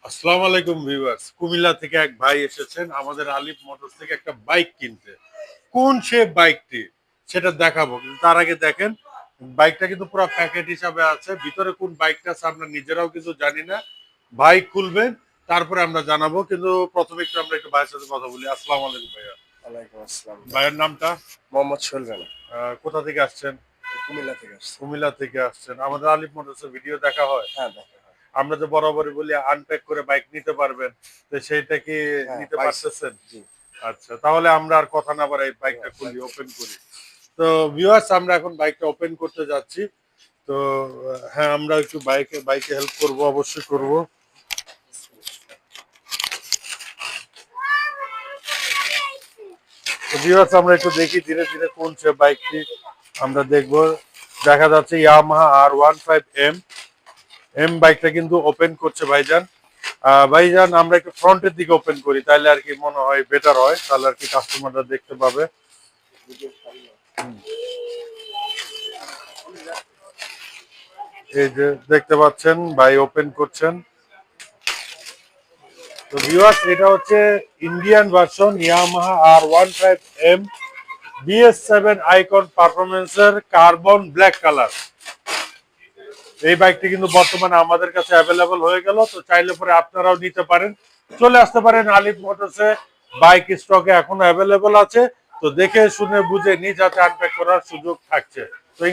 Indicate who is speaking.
Speaker 1: আসসালামু আলাইকুম ভিউয়ার্স। কুমিল্লা থেকে এক ভাই এসেছেন আমাদের আলিফ মোটরস থেকে একটা বাইক কিনতে। কোন সে বাইকটি সেটা দেখাবো। কিন্তু তার আগে দেখেন বাইকটা কিন্তু পুরো প্যাকেট হিসাবে আছে। ভিতরে কোন বাইকটা আছে আমরা নিজেরাও কিন্তু জানি না। ভাই খুলবেন তারপরে আমরা জানাবো। কিন্তু প্রথমে আমরা একটু ভাইয়ের সাথে কথা বলি। আসসালামু আলাইকুম ভাইয়া।
Speaker 2: ওয়ালাইকুম আসসালাম ভাই।
Speaker 1: ভাইয়ের নামটা?
Speaker 2: মোহাম্মদ সোহেল রানা।
Speaker 1: কোথা থেকে আসছেন?
Speaker 2: কুমিল্লা থেকে আসছি।
Speaker 1: কুমিল্লা থেকে আসছেন। আমাদের আলিফ মোটরসের ভিডিও দেখা হয়?
Speaker 2: হ্যাঁ, দেখা হয়।
Speaker 1: আমরা যে বরাবরই বলি আনপ্যাক করে বাইক নিতে পারবেন। তো সেইটা কি
Speaker 2: হ্যাঁ,
Speaker 1: নিতে
Speaker 2: পাইছি।
Speaker 1: পারতেছেন?
Speaker 2: জি।
Speaker 1: আচ্ছা, তাহলে আমরা আর কথা না বাড়াই বাইকটা খুলি, ওপেন করি। তো ভিউয়ার্স আমরা এখন বাইকটা ওপেন করতে যাচ্ছি। তো হ্যাঁ, আমরা একটু বাইকে হেল্প করব, অবশ্যই করব। তো ভিউয়ার্স আমরা একটু দেখি ধীরে ধীরে কোন সে বাইকটি আমরা দেখব। দেখা যাচ্ছে ইয়ামাহা R15M বাইকটা কিন্তু ওপেন করছে ভাইজান। ভাইজান আমরা একটু ফ্রন্টের দিকে ওপেন করি, তাহলে আর কি মনে হয় বেটার হয়, তাহলে আর কি কাস্টমাররা দেখতে পাবে। এই যে দেখতে পাচ্ছেন ভাই ওপেন করছেন। তো ভিউয়ার্স এটা হচ্ছে Indian version Yamaha R15M BS7 icon পারফরমেন্সের কার্বন ব্ল্যাক কালার। এই বাইকটি কিন্তু বর্তমানে আমাদের কাছে অ্যাভেলেবল হয়ে গেল। তো চাইলে পরে আপনারাও নিতে পারেন, চলে আসতে পারেন আলিফ মোটরসে। বাইক স্টকে এখনো অ্যাভেলেবল আছে। তো দেখে শুনে বুঝে নিজ হাতে আনপ্যাক করার সুযোগ থাকছে। তো